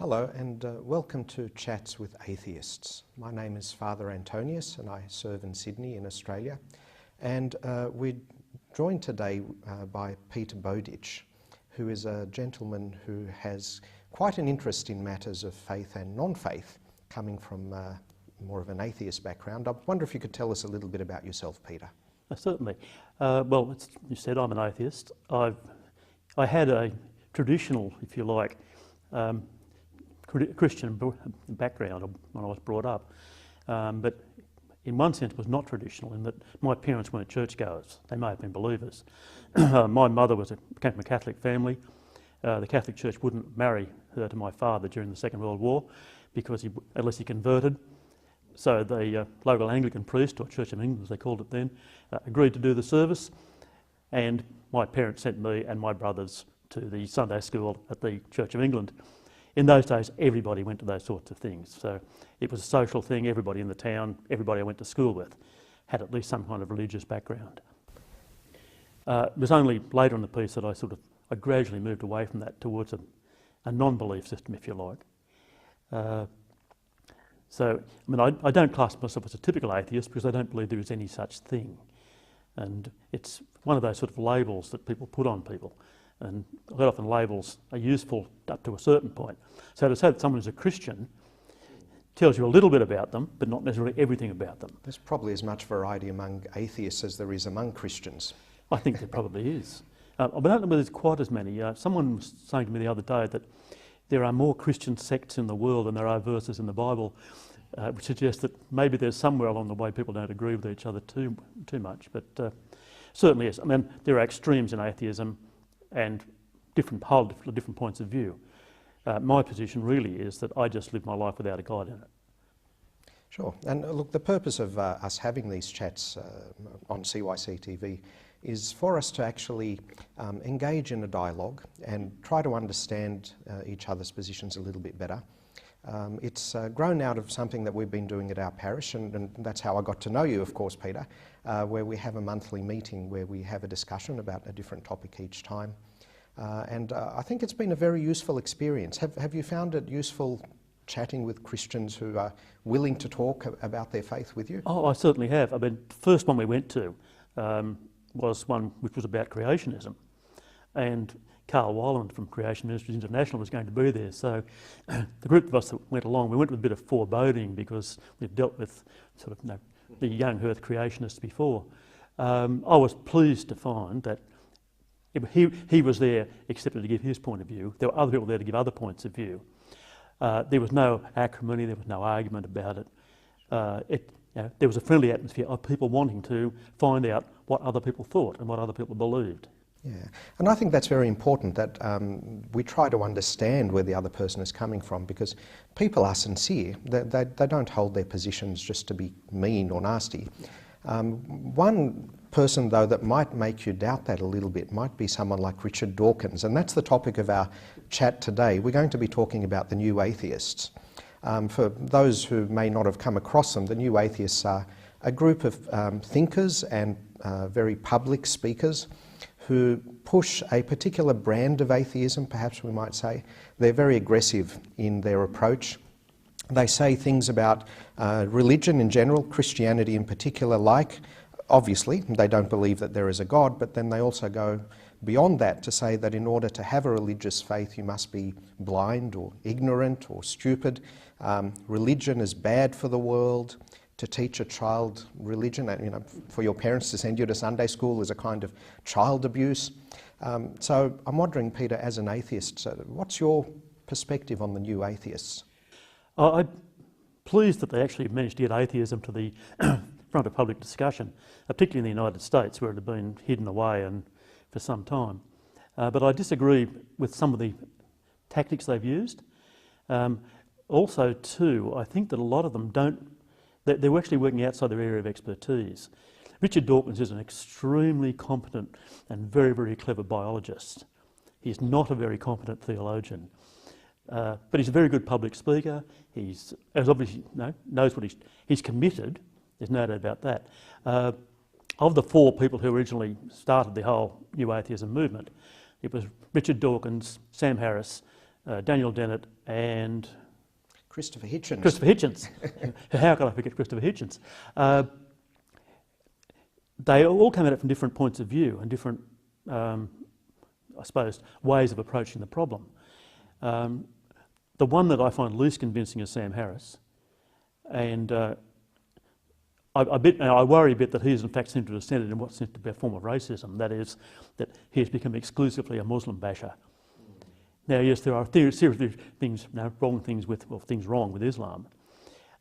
Hello and welcome to Chats with Atheists. My name is Father Antonius and I serve in Sydney in Australia, and we're joined today by Peter Bowditch, who is a gentleman who has quite an interest in matters of faith and non-faith, coming from more of an atheist background. I wonder if you could tell us a little bit about yourself, Peter. Certainly. Well, as you said, I'm an atheist. I had a traditional, if you like, Christian background when I was brought up, but in one sense was not traditional in that my parents weren't churchgoers. They may have been believers. My mother came from a Catholic family. The Catholic Church wouldn't marry her to my father during the Second World War because unless he converted. So the local Anglican priest, or Church of England as they called it then, agreed to do the service, and my parents sent me and my brothers to the Sunday school at the Church of England. In those days, everybody went to those sorts of things. So it was a social thing. Everybody in the town, everybody I went to school with, had at least some kind of religious background. It was only later in the piece that I gradually moved away from that towards a non-belief system, if you like. So, I mean, I don't class myself as a typical atheist because I don't believe there is any such thing. And it's one of those sort of labels that people put on people. And quite often labels are useful up to a certain point. So to say that someone is a Christian tells you a little bit about them, but not necessarily everything about them. There's probably as much variety among atheists as there is among Christians. I think there probably is. I don't know whether there's quite as many. Someone was saying to me the other day that there are more Christian sects in the world than there are verses in the Bible, which suggests that maybe there's somewhere along the way people don't agree with each other too much. But certainly yes. I mean, there are extremes in atheism and different points of view. My position really is that I just live my life without a God in it. Sure. And look, the purpose of us having these chats on CYC TV is for us to actually engage in a dialogue and try to understand each other's positions a little bit better. It's grown out of something that we've been doing at our parish, and that's how I got to know you, of course, Peter, where we have a monthly meeting where we have a discussion about a different topic each time. And I think it's been a very useful experience. Have you found it useful chatting with Christians who are willing to talk about their faith with you? Oh, I certainly have. I mean, the first one we went to was one which was about creationism. And Carl Weiland from Creation Ministries International was going to be there. So the group of us that went along, we went with a bit of foreboding because we've dealt with sort of the young earth creationists before. I was pleased to find that he was there accepted to give his point of view. There were other people there to give other points of view. There was no acrimony, there was no argument about it. There was a friendly atmosphere of people wanting to find out what other people thought and what other people believed. Yeah, and I think that's very important that we try to understand where the other person is coming from, because people are sincere. They don't hold their positions just to be mean or nasty. One person, though, that might make you doubt that a little bit might be someone like Richard Dawkins, and that's the topic of our chat today. We're going to be talking about the New Atheists. For those who may not have come across them, the New Atheists are a group of thinkers and very public speakers who push a particular brand of atheism, perhaps we might say. They're very aggressive in their approach. They say things about religion in general, Christianity in particular, like, obviously, they don't believe that there is a God, but then they also go beyond that to say that in order to have a religious faith, you must be blind or ignorant or stupid. Religion is bad for the world. To teach a child religion, for your parents to send you to Sunday school is a kind of child abuse. So I'm wondering, Peter, as an atheist, what's your perspective on the New Atheists? I'm pleased that they actually managed to get atheism to the front of public discussion, particularly in the United States, where it had been hidden away and for some time. But I disagree with some of the tactics they've used. Also, too, I think that a lot of them they're actually working outside their area of expertise. Richard Dawkins is an extremely competent and very, very clever biologist. He's not a very competent theologian, but he's a very good public speaker. He's obviously knows what he's committed. There's no doubt about that. Of the four people who originally started the whole New Atheism movement, it was Richard Dawkins, Sam Harris, Daniel Dennett and Christopher Hitchens. Christopher Hitchens. How could I forget Christopher Hitchens? They all come at it from different points of view and different, I suppose, ways of approaching the problem. The one that I find least convincing is Sam Harris, and I worry a bit that he has in fact seemed to have descended in what seems to be a form of racism. That is, that he has become exclusively a Muslim basher. Now, yes, there are seriously things, things wrong with Islam,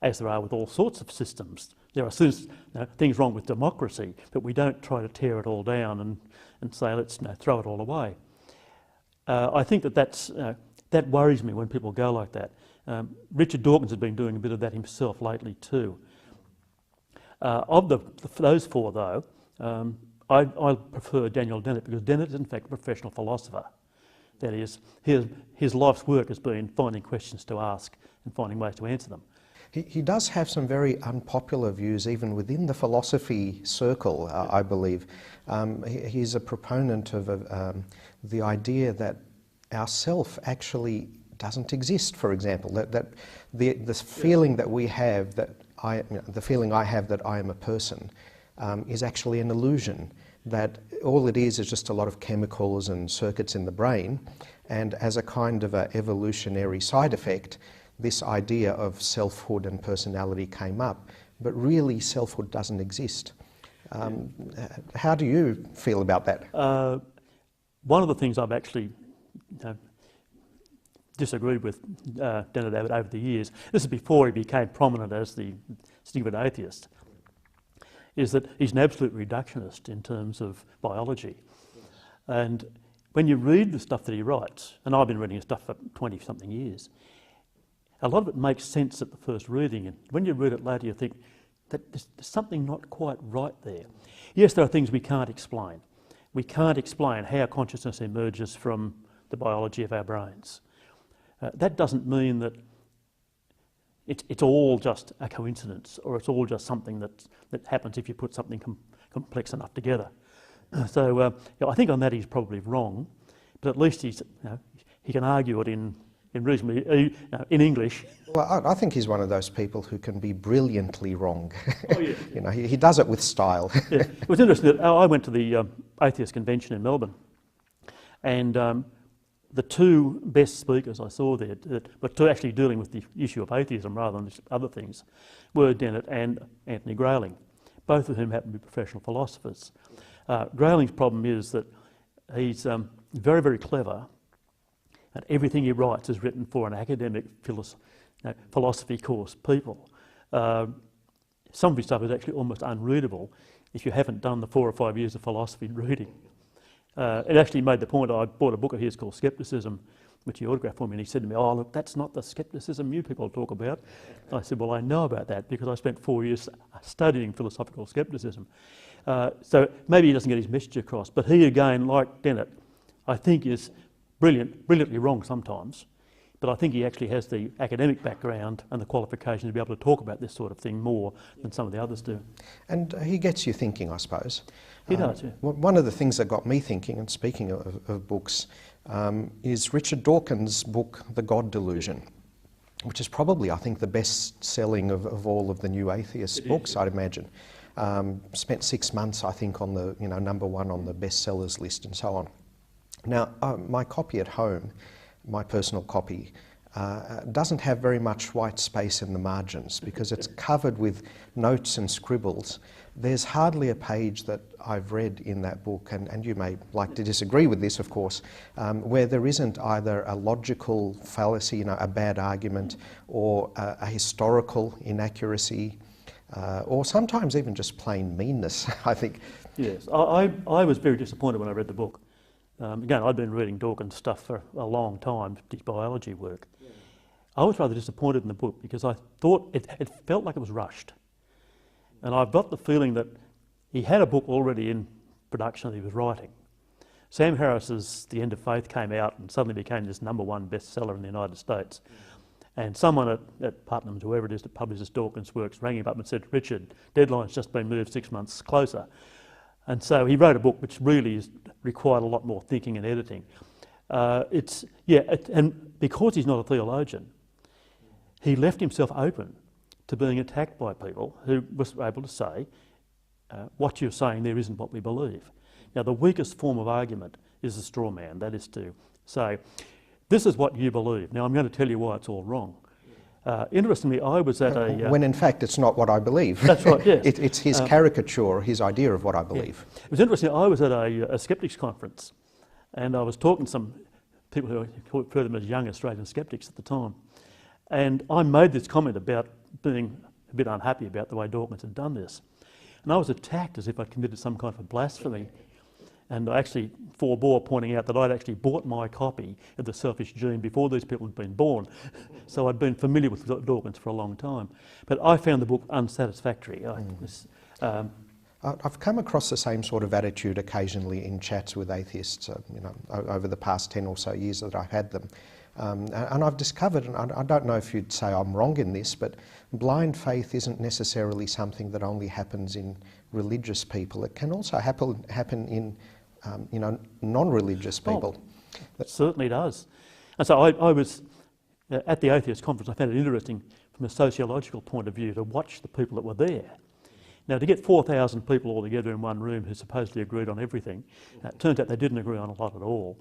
as there are with all sorts of systems. There are things wrong with democracy, but we don't try to tear it all down and say, let's throw it all away. I think that worries me when people go like that. Richard Dawkins has been doing a bit of that himself lately too. Of those four, though, I prefer Daniel Dennett, because Dennett is in fact a professional philosopher. That is, his life's work has been finding questions to ask and finding ways to answer them. He does have some very unpopular views even within the philosophy circle, I believe. He's a proponent of the idea that our self actually doesn't exist, for example, that the feeling that we have, the feeling I have that I am a person is actually an illusion, that all it is just a lot of chemicals and circuits in the brain, and as a kind of an evolutionary side effect, this idea of selfhood and personality came up, but really selfhood doesn't exist. How do you feel about that? One of the things I've actually disagreed with Dennett over the years, this is before he became prominent as the stupid atheist, is that he's an absolute reductionist in terms of biology. And when you read the stuff that he writes, and I've been reading his stuff for 20-something years, a lot of it makes sense at the first reading, and when you read it later you think that there's something not quite right there. Yes, there are things we can't explain. We can't explain how consciousness emerges from the biology of our brains. That doesn't mean that it's all just a coincidence, or it's all just something that happens if you put something complex enough together. So I think on that he's probably wrong, but at least he can argue it in reasonably in English. Well, I think he's one of those people who can be brilliantly wrong. Oh, yeah. He does it with style. Yeah. It was interesting that I went to the atheist convention in Melbourne, and the two best speakers I saw there, but two actually dealing with the issue of atheism rather than other things, were Dennett and Anthony Grayling, both of whom happen to be professional philosophers. Grayling's problem is that he's very, very clever, and everything he writes is written for an academic philosophy course people. Some of his stuff is actually almost unreadable if you haven't done the 4 or 5 years of philosophy reading. It actually made the point, I bought a book of his called Skepticism, which he autographed for me, and he said to me, "Oh, look, that's not the skepticism you people talk about." I said, "Well, I know about that because I spent 4 years studying philosophical skepticism." So maybe he doesn't get his message across, but he again, like Dennett, I think is brilliantly wrong sometimes, but I think he actually has the academic background and the qualifications to be able to talk about this sort of thing more than some of the others do. And he gets you thinking, I suppose. He does, yeah. One of the things that got me thinking, and speaking of books, is Richard Dawkins' book, The God Delusion, which is probably, I think, the best-selling of all of the new atheist books, I'd imagine. Spent 6 months, I think, on the #1 on the bestsellers list and so on. Now, my copy at home, my personal copy, doesn't have very much white space in the margins because it's covered with notes and scribbles. There's hardly a page that I've read in that book, and you may like to disagree with this, of course, where there isn't either a logical fallacy, a bad argument, or a historical inaccuracy, or sometimes even just plain meanness, I think. Yes, I was very disappointed when I read the book. Again, I'd been reading Dawkins' stuff for a long time, his biology work. Yeah. I was rather disappointed in the book because I thought it felt like it was rushed. And I've got the feeling that he had a book already in production that he was writing. Sam Harris's The End of Faith came out and suddenly became this #1 bestseller in the United States. And someone at Putnam's, whoever it is that publishes Dawkins' works, rang him up and said, "Richard, deadline's just been moved 6 months closer." And so he wrote a book which really required a lot more thinking and editing. And because he's not a theologian, he left himself open to being attacked by people who was able to say, what you're saying there isn't what we believe. Now, the weakest form of argument is the straw man. That is to say, this is what you believe. Now, I'm going to tell you why it's all wrong. Interestingly, I was at a... when in fact it's not what I believe. That's right, yes. It's his caricature, his idea of what I believe. Yeah. It was interesting, I was at a skeptics conference, and I was talking to some people who referred them as young Australian skeptics at the time. And I made this comment about being a bit unhappy about the way Dawkins had done this. And I was attacked as if I'd committed some kind of blasphemy. And I actually forebore pointing out that I'd actually bought my copy of The Selfish Gene before these people had been born. So I'd been familiar with Dawkins for a long time. But I found the book unsatisfactory. I've come across the same sort of attitude occasionally in chats with atheists, over the past 10 or so years that I've had them. And I've discovered, and I don't know if you'd say I'm wrong in this, but blind faith isn't necessarily something that only happens in religious people. It can also happen in non-religious people. It certainly does. And so I was at the Atheist conference. I found it interesting from a sociological point of view to watch the people that were there. Now, to get 4,000 people all together in one room who supposedly agreed on everything, it turns out they didn't agree on a lot at all.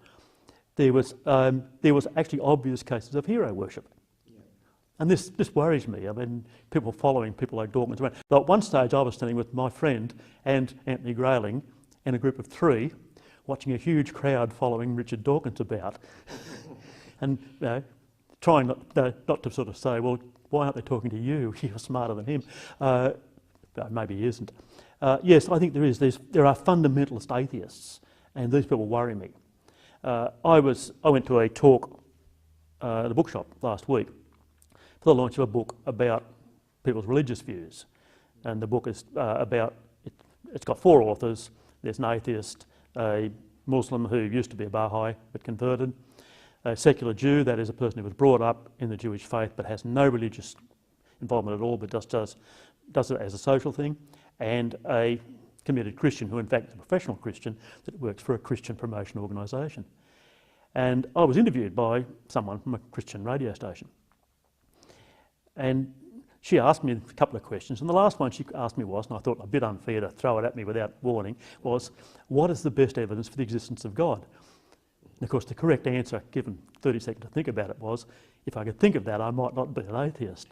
There was actually obvious cases of hero worship. And this worries me. I mean, people following people like Dawkins around. But at one stage I was standing with my friend and Anthony Grayling and a group of 3 watching a huge crowd following Richard Dawkins about. And trying not to sort of say, well, why aren't they talking to you? You're smarter than him. Maybe he isn't. Yes, I think there are fundamentalist atheists, and these people worry me. I went to a talk at the bookshop last week for the launch of a book about people's religious views. And the book is it's got 4 authors. There's an atheist, a Muslim who used to be a Baha'i but converted, a secular Jew, that is a person who was brought up in the Jewish faith but has no religious involvement at all, but just does it as a social thing, and a committed Christian who in fact is a professional Christian that works for a Christian promotion organisation. And I was interviewed by someone from a Christian radio station. And she asked me a couple of questions, and the last one she asked me was, and I thought a bit unfair to throw it at me without warning, was, what is the best evidence for the existence of God? And of course the correct answer, given 30 seconds to think about it, was, if I could think of that, I might not be an atheist.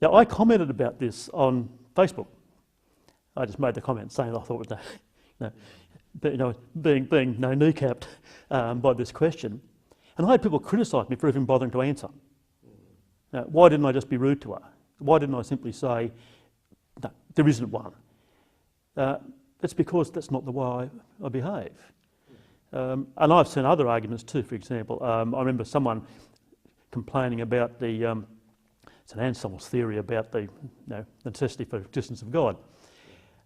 Now, I commented about this on Facebook. I just made the comment saying I thought being kneecapped by this question. And I had people criticise me for even bothering to answer. Now, why didn't I just be rude to her? Why didn't I simply say, no, there isn't one? It's because that's not the way I behave. And I've seen other arguments too. For example, I remember someone complaining about it's an Ansell's theory about the necessity for existence of God.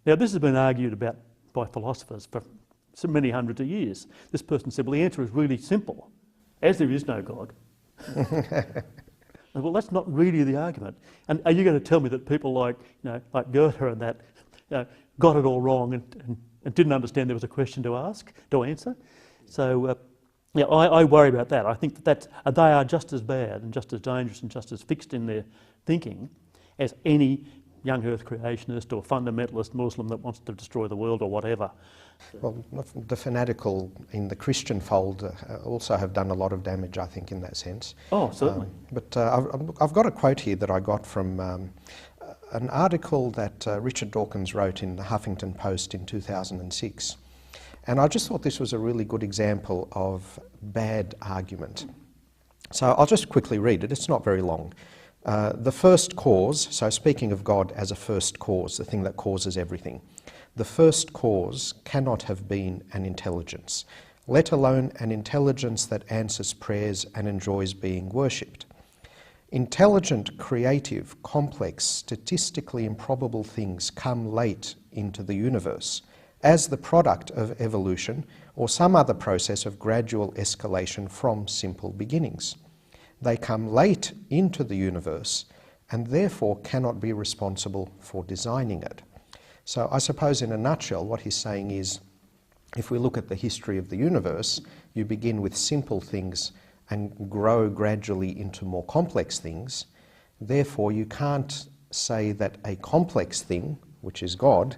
Now, this has been argued about by philosophers for so many hundreds of years. This person said, well, the answer is really simple. As there is no God. Well, that's not really the argument. And are you going to tell me that people like Goethe and that got it all wrong and didn't understand there was a question to answer? So, I worry about that. I think that they are just as bad and just as dangerous and just as fixed in their thinking as any young earth creationist or fundamentalist Muslim that wants to destroy the world or whatever. Well, the fanatical in the Christian fold also have done a lot of damage, I think, in that sense. Oh, certainly. But I've got a quote here that I got from an article that Richard Dawkins wrote in the Huffington Post in 2006. And I just thought this was a really good example of bad argument. So I'll just quickly read it. It's not very long. The first cause, so speaking of God as a first cause, the thing that causes everything, the first cause cannot have been an intelligence, let alone an intelligence that answers prayers and enjoys being worshipped. Intelligent, creative, complex, statistically improbable things come late into the universe as the product of evolution or some other process of gradual escalation from simple beginnings. They come late into the universe and therefore cannot be responsible for designing it. So I suppose in a nutshell what he's saying is, if we look at the history of the universe, you begin with simple things and grow gradually into more complex things. Therefore, you can't say that a complex thing, which is God,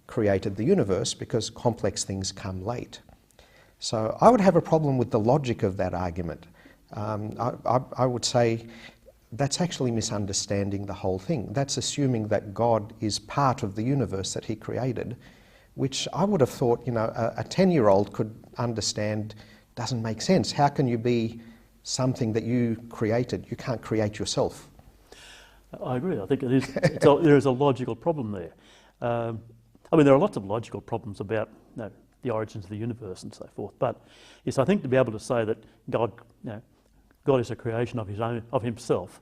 created the universe, because complex things come late. So I would have a problem with the logic of that argument. I would say that's actually misunderstanding the whole thing. That's assuming that God is part of the universe that he created, which I would have thought, a 10-year-old could understand doesn't make sense. How can you be something that you created? You can't create yourself. I agree. I think there is a logical problem there. There are lots of logical problems about the origins of the universe and so forth. But yes, I think to be able to say that God is a creation of himself,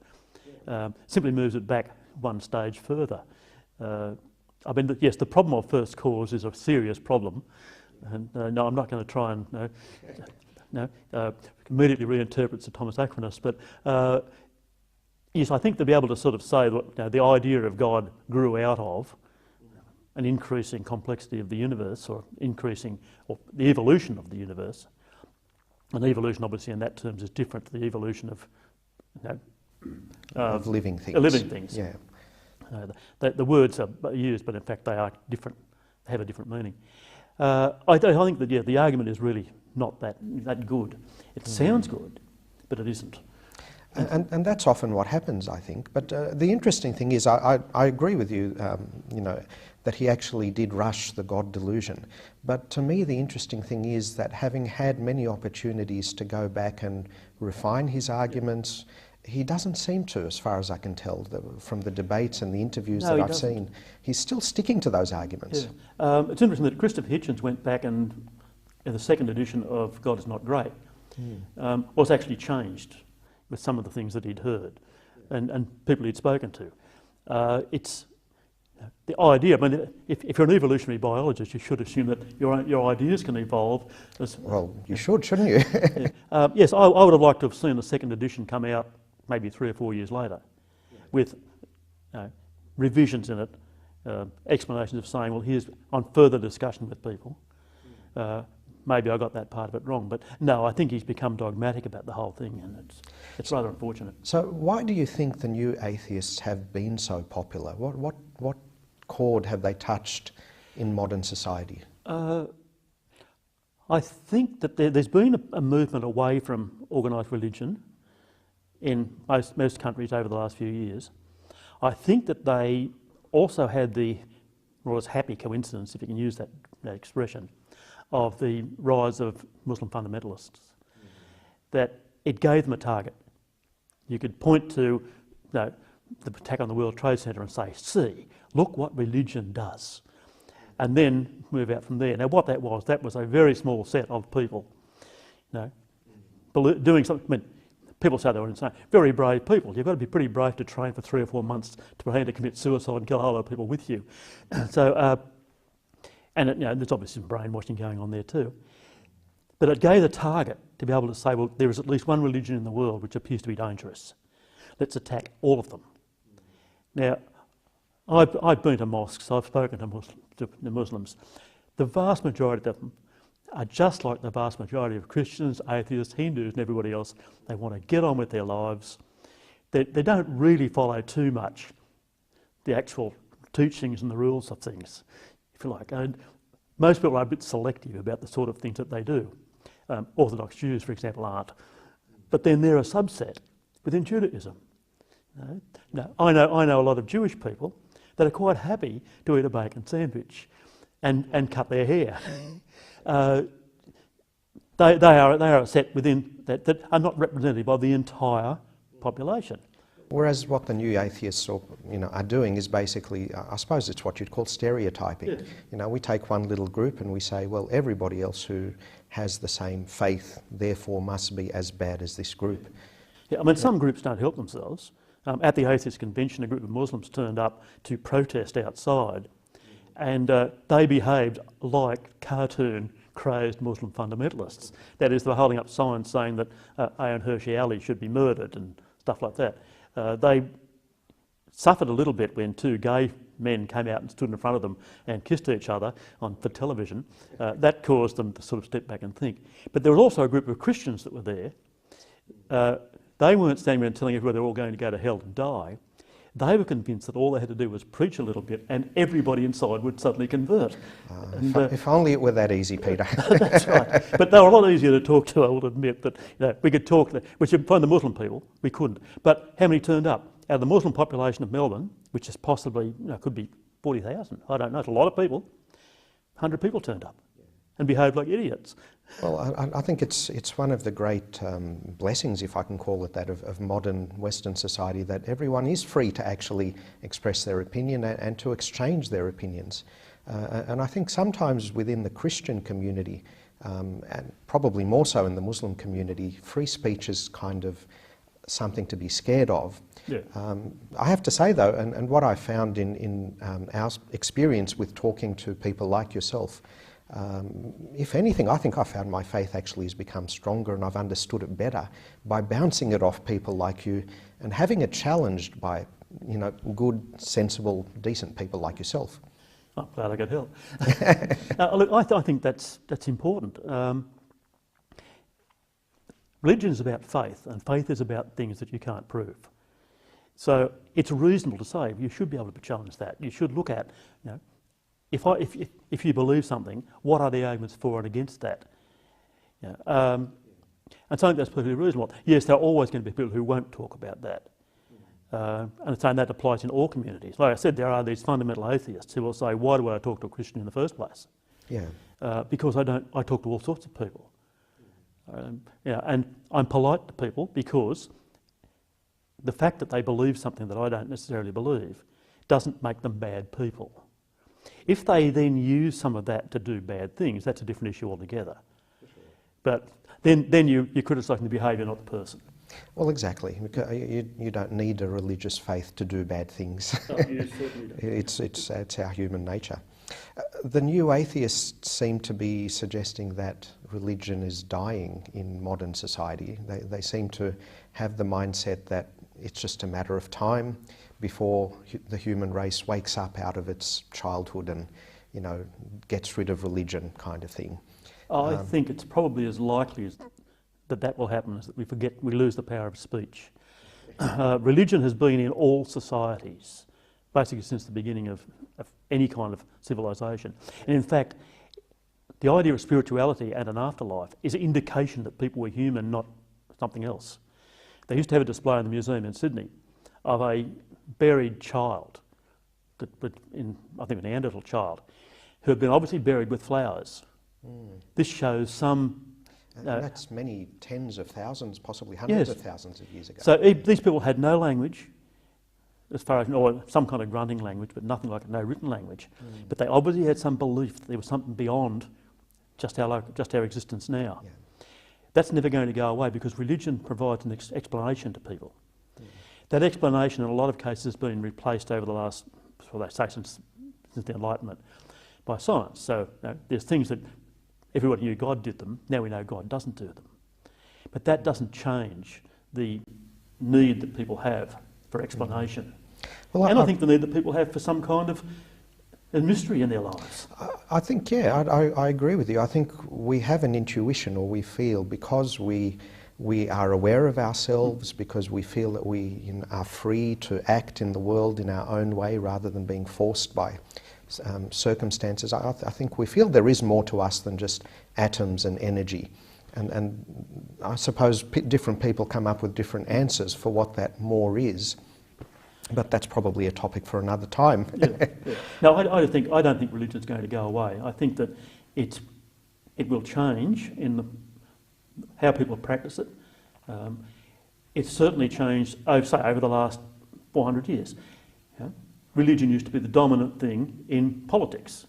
simply moves it back one stage further. Yes, the problem of first cause is a serious problem, and no, I'm not going to try and immediately reinterpret Sir Thomas Aquinas, but yes, I think to be able to sort of say that the idea of God grew out of an increasing complexity of the universe, or the evolution of the universe. And evolution, obviously, in that terms, is different to the evolution of living things. Living things. Yeah. The words are used, but in fact they are different. They have a different meaning. I think that the argument is really not that good. It sounds good, but it isn't. And that's often what happens, I think. But the interesting thing is, I agree with you, that he actually did rush the God delusion. But to me, the interesting thing is that having had many opportunities to go back and refine his arguments, he doesn't seem to, as far as I can tell, from the debates and the interviews that I've seen. He's still sticking to those arguments. Yeah. It's interesting that Christopher Hitchens went back and, in the second edition of God is Not Great, was actually changed with some of the things that he'd heard and people he'd spoken to. It's the idea, if you're an evolutionary biologist, you should assume that your ideas can evolve. Well, you should, shouldn't you? Yes, I would have liked to have seen the second edition come out maybe 3 or 4 years later with revisions in it, explanations of saying, well, here's on further discussion with people. Maybe I got that part of it wrong, but no, I think he's become dogmatic about the whole thing, and it's rather unfortunate. So why do you think the new atheists have been so popular? What chord have they touched in modern society? I think that there's been a movement away from organised religion in most countries over the last few years. I think that they also had the happy coincidence, if you can use that expression, of the rise of Muslim fundamentalists, that it gave them a target. You could point to the attack on the World Trade Center and say, see, look what religion does, and then move out from there. Now what that was a very small set of people, doing something. People say they were insane. Very brave people. You've got to be pretty brave to train for 3 or 4 months to pretend to commit suicide and kill a whole lot of people with you. So, there's obviously some brainwashing going on there too. But it gave the target to be able to say, well, there is at least one religion in the world which appears to be dangerous. Let's attack all of them. Now, I've been to mosques, I've spoken to Muslims. The vast majority of them are just like the vast majority of Christians, atheists, Hindus and everybody else. They want to get on with their lives. They don't really follow too much the actual teachings and the rules of things, if you like. And most people are a bit selective about the sort of things that they do. Orthodox Jews, for example, aren't. But then they're a subset within Judaism. I know a lot of Jewish people that are quite happy to eat a bacon sandwich and cut their hair. They are a set within that are not representative of the entire population. Whereas what the new atheists are doing is basically, I suppose it's what you'd call stereotyping. Yeah. We take one little group and we say, well, everybody else who has the same faith therefore must be as bad as this group. Yeah, some groups don't help themselves. At the Atheist Convention, a group of Muslims turned up to protest outside, and they behaved like cartoon-crazed Muslim fundamentalists. That is, they were holding up signs saying that Ayaan Hirsi Ali should be murdered and stuff like that. They suffered a little bit when two gay men came out and stood in front of them and kissed each other for television. That caused them to sort of step back and think. But there was also a group of Christians that were there. They weren't standing around telling everybody they're all going to go to hell and die. They were convinced that all they had to do was preach a little bit and everybody inside would suddenly convert. If only it were that easy, Peter. That's right. But they were a lot easier to talk to, I will admit. That we could talk, which you'd find the Muslim people, we couldn't. But how many turned up? Out of the Muslim population of Melbourne, which is possibly, could be 40,000, I don't know, it's a lot of people, 100 people turned up and behaved like idiots. Well, I think it's one of the great blessings, if I can call it that, of modern Western society, that everyone is free to actually express their opinion and to exchange their opinions. And I think sometimes within the Christian community, and probably more so in the Muslim community, free speech is kind of something to be scared of. Yeah. I have to say though, and what I found in our experience with talking to people like yourself, if anything, I think I found my faith actually has become stronger and I've understood it better by bouncing it off people like you and having it challenged by, good, sensible, decent people like yourself. I'm glad I could help. Look, I think that's important. Religion is about faith, and faith is about things that you can't prove. So it's reasonable to say you should be able to challenge that. You should look at, if you believe something, what are the arguments for and against that? And something that's perfectly reasonable. Yes, there are always going to be people who won't talk about that. And saying that applies in all communities. Like I said, there are these fundamental atheists who will say, why do I talk to a Christian in the first place? Yeah. Because I talk to all sorts of people. And I'm polite to people because the fact that they believe something that I don't necessarily believe doesn't make them bad people. If they then use some of that to do bad things, that's a different issue altogether. But then you're criticising the behaviour, not the person. Well, exactly. You don't need a religious faith to do bad things. No, you certainly don't. It's our human nature. The new atheists seem to be suggesting that religion is dying in modern society. They seem to have the mindset that it's just a matter of time before the human race wakes up out of its childhood and, gets rid of religion, kind of thing. I think it's probably as likely as that will happen as that we lose the power of speech. Religion has been in all societies, basically since the beginning of any kind of civilization. And in fact, the idea of spirituality and an afterlife is an indication that people were human, not something else. They used to have a display in the museum in Sydney of a buried child, I think a Neanderthal child, who had been obviously buried with flowers. This shows some... And that's many tens of thousands, possibly hundreds of thousands of years ago. So these people had no language, as far as, or some kind of grunting language, but nothing like no written language. But they obviously had some belief that there was something beyond just our existence now. Yeah. That's never going to go away because religion provides an explanation to people. That explanation in a lot of cases has been replaced over the last, since the Enlightenment, by science. So there's things that everybody knew God did them, now we know God doesn't do them. But that doesn't change the need that people have for explanation. Well, and I think the need that people have for some kind of a mystery in their lives. I think, I agree with you. I think we have an intuition, or we feel, because we are aware of ourselves, because we feel that we are free to act in the world in our own way rather than being forced by circumstances. I think we feel there is more to us than just atoms and energy. And I suppose different people come up with different answers for what that more is. But that's probably a topic for another time. Yeah. No, I don't think religion is going to go away. I think that it will change in how people practice it. It's certainly changed, over the last 400 years. Religion used to be the dominant thing in politics.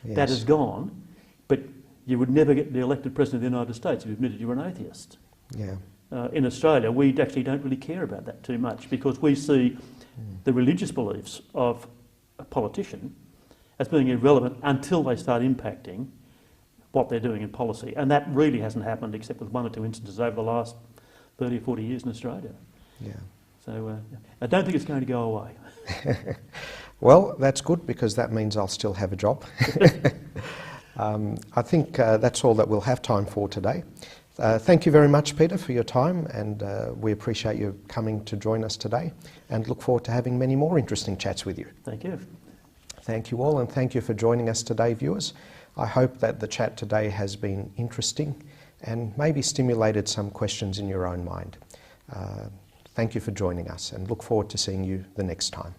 Yes. That has gone, but you would never get the elected president of the United States if you admitted you were an atheist. Yeah. In Australia, we actually don't really care about that too much because we see the religious beliefs of a politician as being irrelevant until they start impacting what they're doing in policy. And that really hasn't happened except with one or two instances over the last 30 or 40 years in Australia. Yeah. So I don't think it's going to go away. Well, that's good, because that means I'll still have a job. I think that's all that we'll have time for today. Thank you very much, Peter, for your time, and we appreciate you coming to join us today, and look forward to having many more interesting chats with you. Thank you. Thank you all, and thank you for joining us today, viewers. I hope that the chat today has been interesting and maybe stimulated some questions in your own mind. Thank you for joining us, and look forward to seeing you the next time.